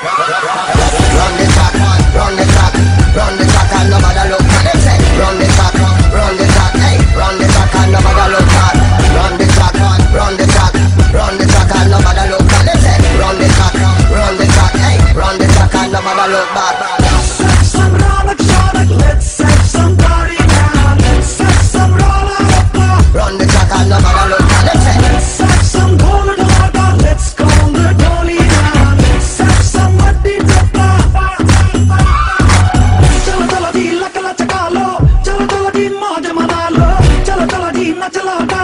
Run the track, run the track, run the track and nobody look at them say. Run the track, hey, run the track and nobody look at. Run the track, run the track, run the track and nobody look at them say. Run the track, hey, run the track and nobody look back. Let's have some Ronak Shanak, let's have some party now. Let's have some roller. Run the track and nobody look at them say. Let's have some Dhol Dhalaka, let's call the Dholi now. Let's have some Maddi Dhappa. Chala chala di lakla chakalo, chala chala di mauj manalo, chala chala di nachla.